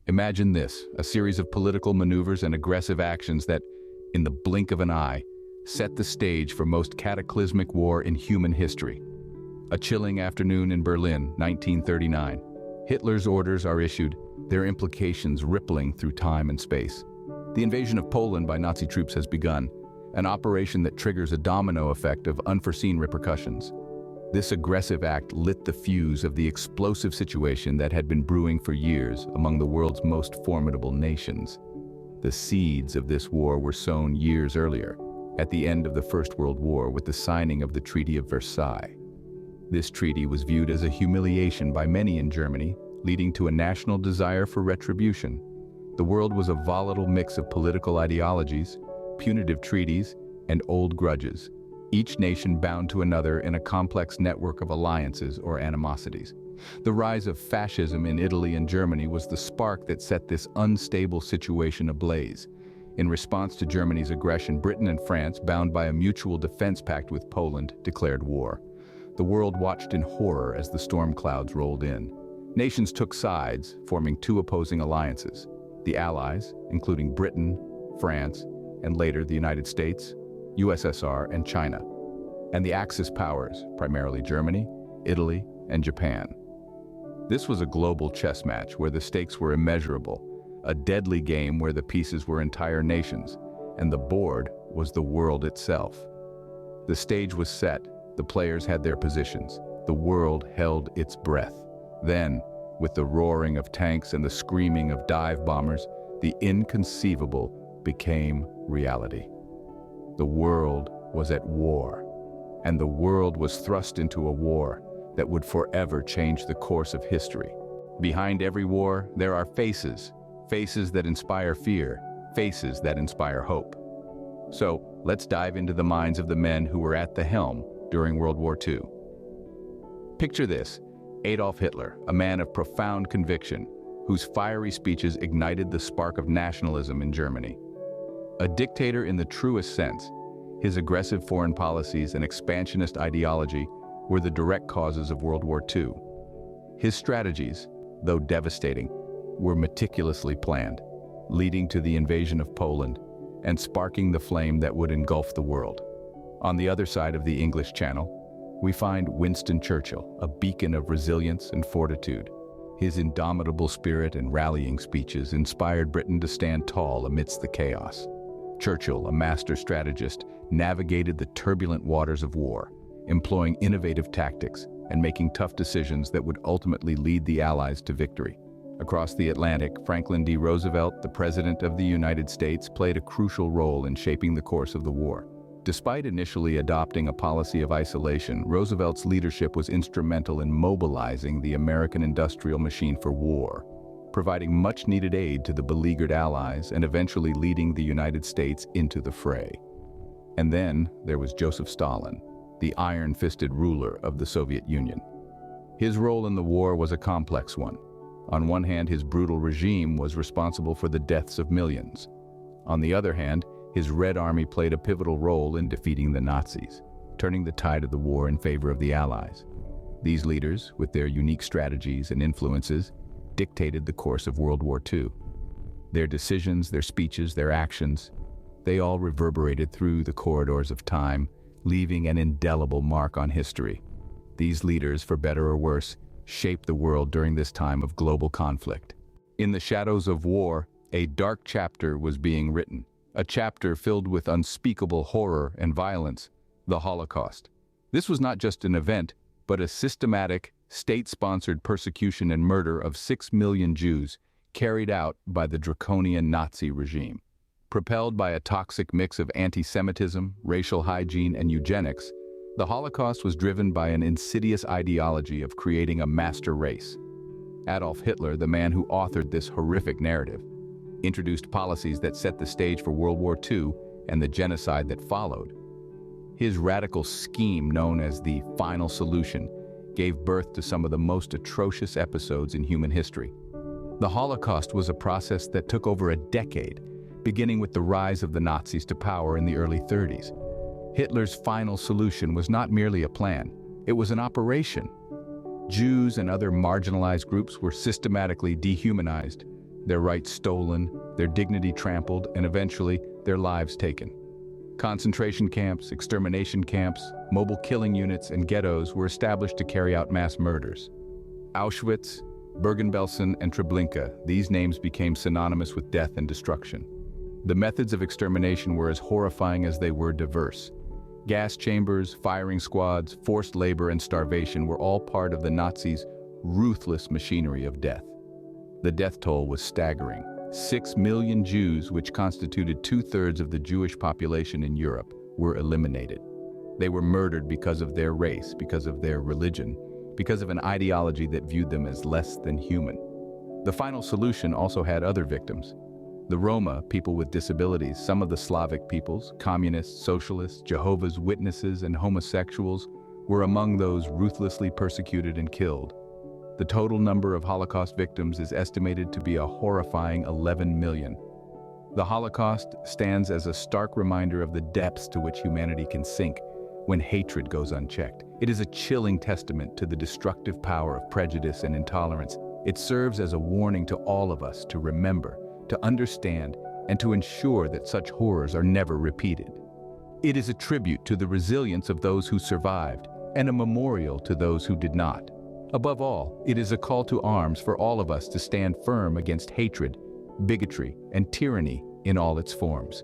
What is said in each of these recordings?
Imagine this, a series of political maneuvers and aggressive actions that, in the blink of an eye, set the stage for most cataclysmic war in human history. A chilling afternoon in Berlin, 1939. Hitler's orders are issued, their implications rippling through time and space. The invasion of Poland by Nazi troops has begun, an operation that triggers a domino effect of unforeseen repercussions. This aggressive act lit the fuse of the explosive situation that had been brewing for years among the world's most formidable nations. The seeds of this war were sown years earlier, at the end of the First World War with the signing of the Treaty of Versailles. This treaty was viewed as a humiliation by many in Germany, leading to a national desire for retribution. The world was a volatile mix of political ideologies, punitive treaties, and old grudges, each nation bound to another in a complex network of alliances or animosities. The rise of fascism in Italy and Germany was the spark that set this unstable situation ablaze. In response to Germany's aggression, Britain and France, bound by a mutual defense pact with Poland, declared war. The world watched in horror as the storm clouds rolled in. Nations took sides, forming two opposing alliances. The Allies, including Britain, France, and later the United States, USSR, and China. And the Axis powers, primarily Germany, Italy, and Japan. This was a global chess match where the stakes were immeasurable, a deadly game where the pieces were entire nations, and the board was the world itself. The stage was set. The players had their positions. The world held its breath. Then, with the roaring of tanks and the screaming of dive bombers, the inconceivable became reality. The world was at war, and the world was thrust into a war that would forever change the course of history. Behind every war, there are faces, faces that inspire fear, faces that inspire hope. So, let's dive into the minds of the men who were at the helm during World War II. Picture this, Adolf Hitler, a man of profound conviction, whose fiery speeches ignited the spark of nationalism in Germany. A dictator in the truest sense, his aggressive foreign policies and expansionist ideology were the direct causes of World War II. His strategies, though devastating, were meticulously planned, leading to the invasion of Poland and sparking the flame that would engulf the world. On the other side of the English Channel, we find Winston Churchill, a beacon of resilience and fortitude. His indomitable spirit and rallying speeches inspired Britain to stand tall amidst the chaos. Churchill, a master strategist, navigated the turbulent waters of war, employing innovative tactics and making tough decisions that would ultimately lead the Allies to victory. Across the Atlantic, Franklin D. Roosevelt, the President of the United States, played a crucial role in shaping the course of the war. Despite initially adopting a policy of isolation, Roosevelt's leadership was instrumental in mobilizing the American industrial machine for war, providing much-needed aid to the beleaguered Allies and eventually leading the United States into the fray. And then there was Joseph Stalin, the iron-fisted ruler of the Soviet Union. His role in the war was a complex one. On one hand, his brutal regime was responsible for the deaths of millions. On the other hand, his Red Army played a pivotal role in defeating the Nazis, turning the tide of the war in favor of the Allies. These leaders, with their unique strategies and influences, dictated the course of World War II. Their decisions, their speeches, their actions, they all reverberated through the corridors of time, leaving an indelible mark on history. These leaders, for better or worse, shaped the world during this time of global conflict. In the shadows of war, a dark chapter was being written. A chapter filled with unspeakable horror and violence, the Holocaust. This was not just an event, but a systematic, state-sponsored persecution and murder of 6 million Jews carried out by the draconian Nazi regime. Propelled by a toxic mix of anti-Semitism, racial hygiene, and eugenics, the Holocaust was driven by an insidious ideology of creating a master race. Adolf Hitler, the man who authored this horrific narrative, introduced policies that set the stage for World War II and the genocide that followed. His radical scheme, known as the Final Solution, gave birth to some of the most atrocious episodes in human history. The Holocaust was a process that took over a decade, beginning with the rise of the Nazis to power in the early 30s. Hitler's Final Solution was not merely a plan, it was an operation. Jews and other marginalized groups were systematically dehumanized, their rights stolen, their dignity trampled, and eventually their lives taken. Concentration camps, extermination camps, mobile killing units, and ghettos were established to carry out mass murders. Auschwitz, Bergen-Belsen, and Treblinka, these names became synonymous with death and destruction. The methods of extermination were as horrifying as they were diverse. Gas chambers, firing squads, forced labor, and starvation were all part of the Nazis' ruthless machinery of death. The death toll was staggering. 6 million Jews, which constituted 2/3 of the Jewish population in Europe, were eliminated. They were murdered because of their race, because of their religion, because of an ideology that viewed them as less than human. The final solution also had other victims. The Roma, people with disabilities, some of the Slavic peoples, communists, socialists, Jehovah's Witnesses, and homosexuals were among those ruthlessly persecuted and killed. The total number of Holocaust victims is estimated to be a horrifying 11 million. The Holocaust stands as a stark reminder of the depths to which humanity can sink when hatred goes unchecked. It is a chilling testament to the destructive power of prejudice and intolerance. It serves as a warning to all of us to remember, to understand, and to ensure that such horrors are never repeated. It is a tribute to the resilience of those who survived and a memorial to those who did not. Above all, it is a call to arms for all of us to stand firm against hatred, bigotry, and tyranny in all its forms.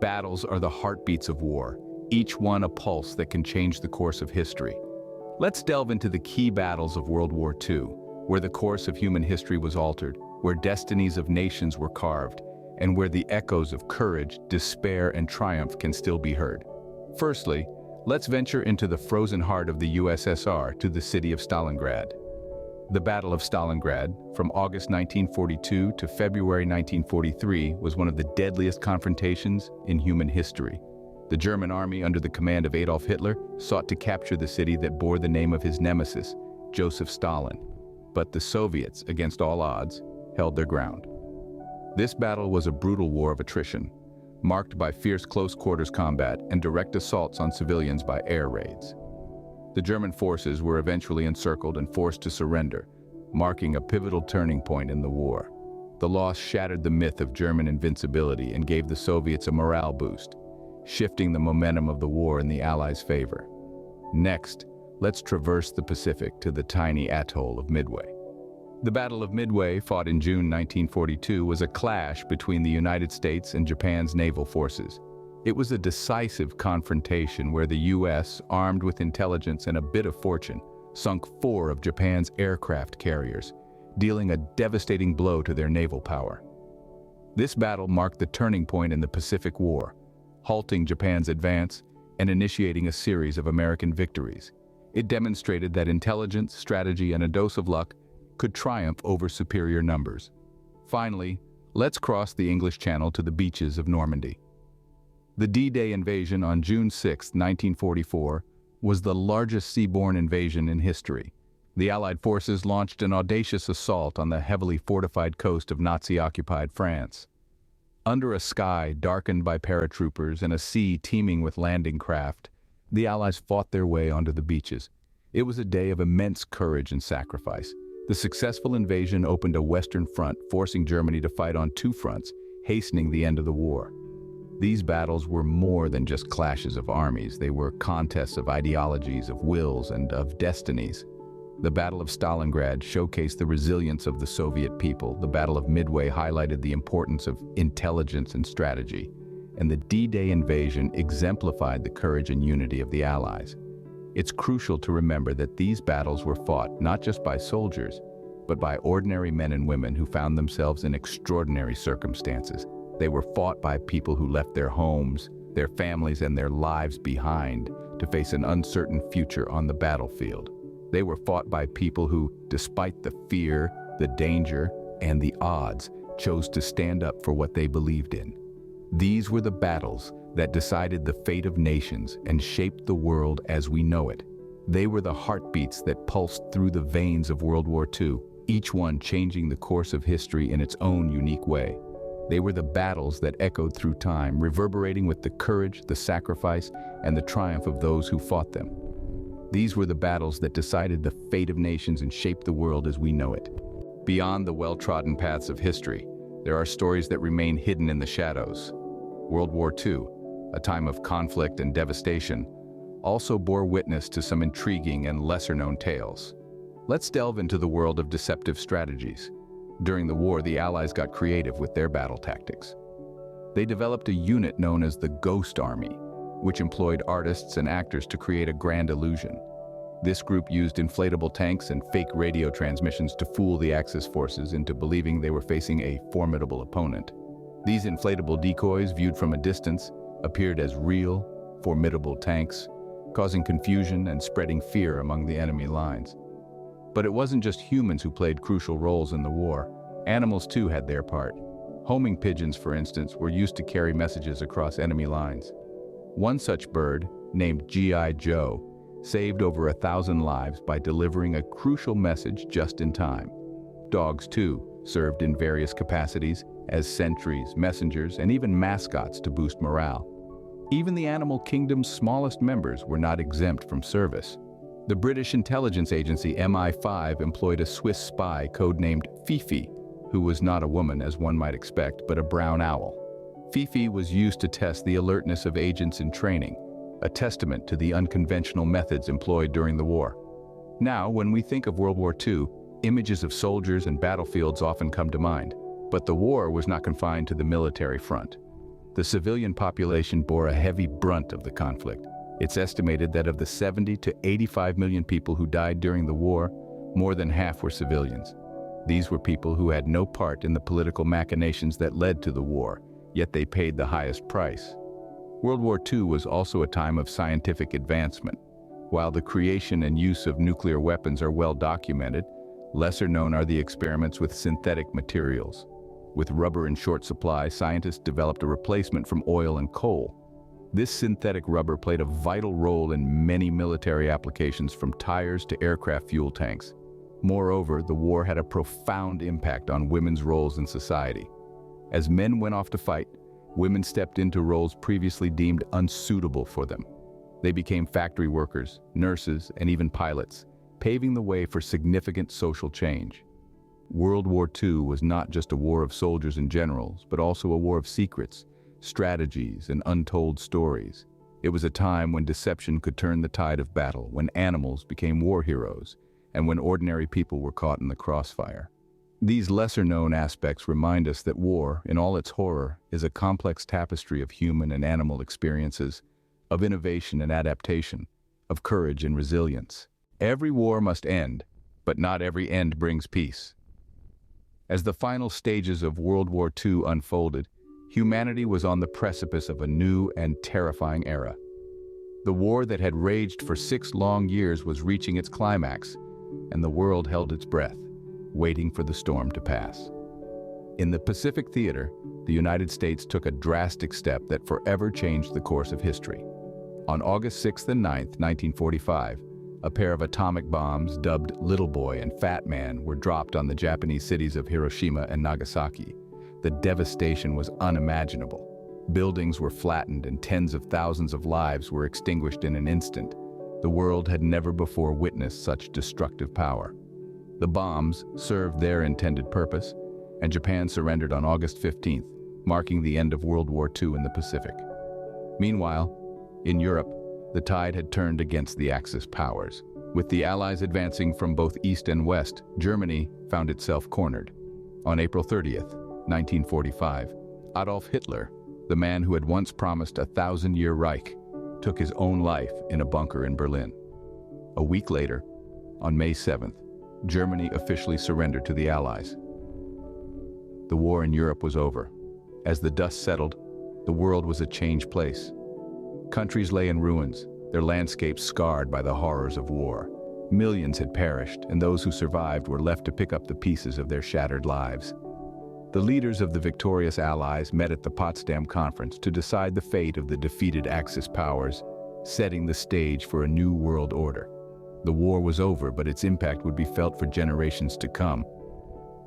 Battles are the heartbeats of war, each one a pulse that can change the course of history. Let's delve into the key battles of World War II, where the course of human history was altered, where destinies of nations were carved, and where the echoes of courage, despair, and triumph can still be heard. Firstly, let's venture into the frozen heart of the USSR to the city of Stalingrad. The Battle of Stalingrad, from August 1942 to February 1943, was one of the deadliest confrontations in human history. The German army, under the command of Adolf Hitler, sought to capture the city that bore the name of his nemesis, Joseph Stalin. But the Soviets, against all odds, held their ground. This battle was a brutal war of attrition, marked by fierce close-quarters combat and direct assaults on civilians by air raids. The German forces were eventually encircled and forced to surrender, marking a pivotal turning point in the war. The loss shattered the myth of German invincibility and gave the Soviets a morale boost, shifting the momentum of the war in the Allies' favor. Next, let's traverse the Pacific to the tiny atoll of Midway. The Battle of Midway, fought in June 1942, was a clash between the United States and Japan's naval forces. It was a decisive confrontation where the U.S., armed with intelligence and a bit of fortune, sunk 4 of Japan's aircraft carriers, dealing a devastating blow to their naval power. This battle marked the turning point in the Pacific War, halting Japan's advance and initiating a series of American victories. It demonstrated that intelligence, strategy, and a dose of luck could triumph over superior numbers. Finally, let's cross the English Channel to the beaches of Normandy. The D-Day invasion on June 6, 1944, was the largest seaborne invasion in history. The Allied forces launched an audacious assault on the heavily fortified coast of Nazi-occupied France. Under a sky darkened by paratroopers and a sea teeming with landing craft, the Allies fought their way onto the beaches. It was a day of immense courage and sacrifice. The successful invasion opened a Western front, forcing Germany to fight on 2 fronts, hastening the end of the war. These battles were more than just clashes of armies. They were contests of ideologies, of wills, and of destinies. The Battle of Stalingrad showcased the resilience of the Soviet people. The Battle of Midway highlighted the importance of intelligence and strategy. And the D-Day invasion exemplified the courage and unity of the Allies. It's crucial to remember that these battles were fought not just by soldiers, but by ordinary men and women who found themselves in extraordinary circumstances. They were fought by people who left their homes, their families, and their lives behind to face an uncertain future on the battlefield. They were fought by people who, despite the fear, the danger, and the odds, chose to stand up for what they believed in. These were the battles that decided the fate of nations and shaped the world as we know it. They were the heartbeats that pulsed through the veins of World War II, each one changing the course of history in its own unique way. They were the battles that echoed through time, reverberating with the courage, the sacrifice, and the triumph of those who fought them. These were the battles that decided the fate of nations and shaped the world as we know it. Beyond the well-trodden paths of history, there are stories that remain hidden in the shadows. World War II, a time of conflict and devastation, also bore witness to some intriguing and lesser-known tales. Let's delve into the world of deceptive strategies. During the war, the Allies got creative with their battle tactics. They developed a unit known as the Ghost Army, which employed artists and actors to create a grand illusion. This group used inflatable tanks and fake radio transmissions to fool the Axis forces into believing they were facing a formidable opponent. These inflatable decoys, viewed from a distance, appeared as real, formidable tanks, causing confusion and spreading fear among the enemy lines. But it wasn't just humans who played crucial roles in the war. Animals too had their part. Homing pigeons, for instance, were used to carry messages across enemy lines. One such bird, named G.I. Joe, saved over 1,000 lives by delivering a crucial message just in time. Dogs, too, served in various capacities as sentries, messengers, and even mascots to boost morale. Even the animal kingdom's smallest members were not exempt from service. The British intelligence agency MI5 employed a Swiss spy codenamed Fifi, who was not a woman as one might expect, but a brown owl. Fifi was used to test the alertness of agents in training, a testament to the unconventional methods employed during the war. Now, when we think of World War II, images of soldiers and battlefields often come to mind. But the war was not confined to the military front. The civilian population bore a heavy brunt of the conflict. It's estimated that of the 70 to 85 million people who died during the war, more than half were civilians. These were people who had no part in the political machinations that led to the war, yet they paid the highest price. World War II was also a time of scientific advancement. While the creation and use of nuclear weapons are well documented, lesser known are the experiments with synthetic materials. With rubber in short supply, scientists developed a replacement from oil and coal. This synthetic rubber played a vital role in many military applications, from tires to aircraft fuel tanks. Moreover, the war had a profound impact on women's roles in society. As men went off to fight, women stepped into roles previously deemed unsuitable for them. They became factory workers, nurses, and even pilots, paving the way for significant social change. World War II was not just a war of soldiers and generals, but also a war of secrets, strategies, and untold stories. It was a time when deception could turn the tide of battle, when animals became war heroes, and when ordinary people were caught in the crossfire. These lesser-known aspects remind us that war, in all its horror, is a complex tapestry of human and animal experiences, of innovation and adaptation, of courage and resilience. Every war must end, but not every end brings peace. As the final stages of World War II unfolded, humanity was on the precipice of a new and terrifying era. The war that had raged for 6 long years was reaching its climax, and the world held its breath, waiting for the storm to pass. In the Pacific Theater, the United States took a drastic step that forever changed the course of history. On August 6th and 9th, 1945, a pair of atomic bombs dubbed Little Boy and Fat Man were dropped on the Japanese cities of Hiroshima and Nagasaki. The devastation was unimaginable. Buildings were flattened and tens of thousands of lives were extinguished in an instant. The world had never before witnessed such destructive power. The bombs served their intended purpose, and Japan surrendered on August 15th, marking the end of World War II in the Pacific. Meanwhile, in Europe, the tide had turned against the Axis powers. With the Allies advancing from both east and west, Germany found itself cornered. On April 30th, 1945, Adolf Hitler, the man who had once promised a 1,000-year Reich, took his own life in a bunker in Berlin. A week later, on May 7th, Germany officially surrendered to the Allies. The war in Europe was over. As the dust settled, the world was a changed place. Countries lay in ruins, their landscapes scarred by the horrors of war. Millions had perished, and those who survived were left to pick up the pieces of their shattered lives. The leaders of the victorious Allies met at the Potsdam Conference to decide the fate of the defeated Axis powers, setting the stage for a new world order. The war was over, but its impact would be felt for generations to come.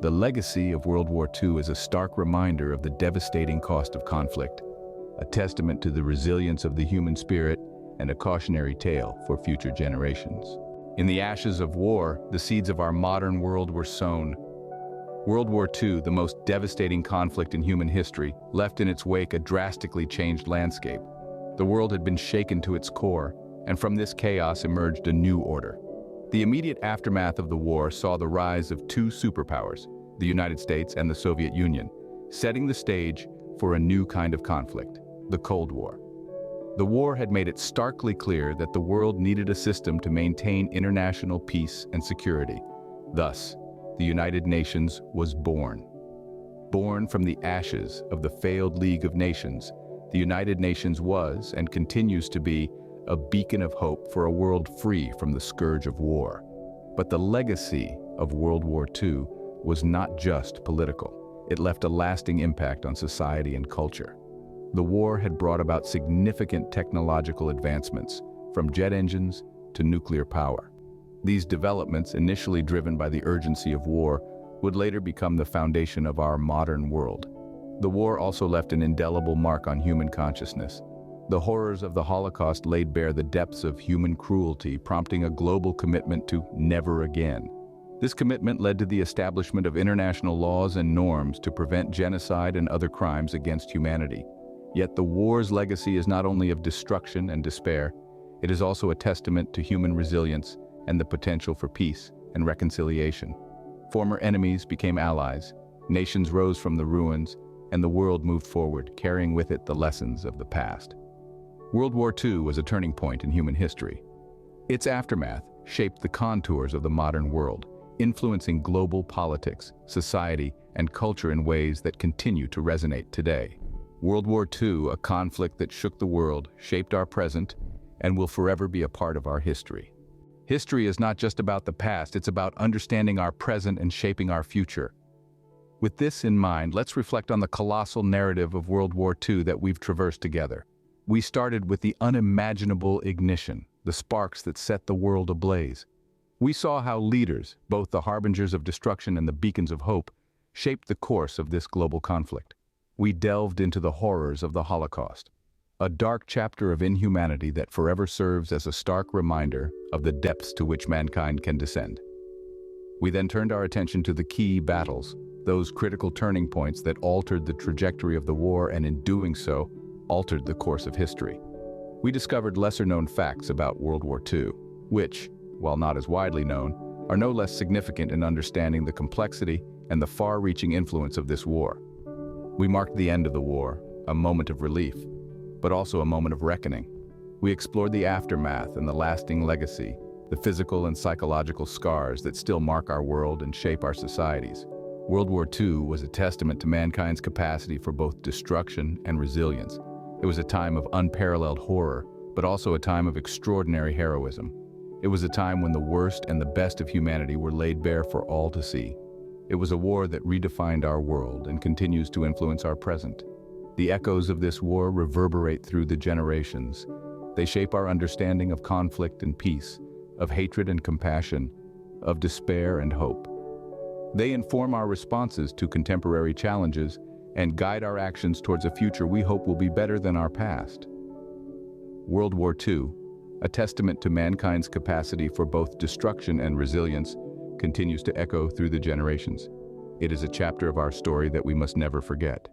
The legacy of World War II is a stark reminder of the devastating cost of conflict, a testament to the resilience of the human spirit and a cautionary tale for future generations. In the ashes of war, the seeds of our modern world were sown. World War II, the most devastating conflict in human history, left in its wake a drastically changed landscape. The world had been shaken to its core, and from this chaos emerged a new order. The immediate aftermath of the war saw the rise of two superpowers, the United States and the Soviet Union, setting the stage for a new kind of conflict, the Cold War. The war had made it starkly clear that the world needed a system to maintain international peace and security. Thus, the United Nations was born. Born from the ashes of the failed League of Nations, the United Nations was, and continues to be, a beacon of hope for a world free from the scourge of war. But the legacy of World War II was not just political. It left a lasting impact on society and culture. The war had brought about significant technological advancements, from jet engines to nuclear power. These developments, initially driven by the urgency of war, would later become the foundation of our modern world. The war also left an indelible mark on human consciousness. The horrors of the Holocaust laid bare the depths of human cruelty, prompting a global commitment to never again. This commitment led to the establishment of international laws and norms to prevent genocide and other crimes against humanity. Yet the war's legacy is not only of destruction and despair, it is also a testament to human resilience and the potential for peace and reconciliation. Former enemies became allies, nations rose from the ruins, and the world moved forward, carrying with it the lessons of the past. World War II was a turning point in human history. Its aftermath shaped the contours of the modern world, influencing global politics, society, and culture in ways that continue to resonate today. World War II, a conflict that shook the world, shaped our present, and will forever be a part of our history. History is not just about the past, it's about understanding our present and shaping our future. With this in mind, let's reflect on the colossal narrative of World War II that we've traversed together. We started with the unimaginable ignition, the sparks that set the world ablaze. We saw how leaders, both the harbingers of destruction and the beacons of hope, shaped the course of this global conflict. We delved into the horrors of the Holocaust, a dark chapter of inhumanity that forever serves as a stark reminder of the depths to which mankind can descend. We then turned our attention to the key battles, those critical turning points that altered the trajectory of the war and, in doing so, altered the course of history. We discovered lesser-known facts about World War II, which, while not as widely known, are no less significant in understanding the complexity and the far-reaching influence of this war. We marked the end of the war, a moment of relief, but also a moment of reckoning. We explored the aftermath and the lasting legacy, the physical and psychological scars that still mark our world and shape our societies. World War II was a testament to mankind's capacity for both destruction and resilience. It was a time of unparalleled horror, but also a time of extraordinary heroism. It was a time when the worst and the best of humanity were laid bare for all to see. It was a war that redefined our world and continues to influence our present. The echoes of this war reverberate through the generations. They shape our understanding of conflict and peace, of hatred and compassion, of despair and hope. They inform our responses to contemporary challenges and guide our actions towards a future we hope will be better than our past. World War II, a testament to mankind's capacity for both destruction and resilience, continues to echo through the generations. It is a chapter of our story that we must never forget.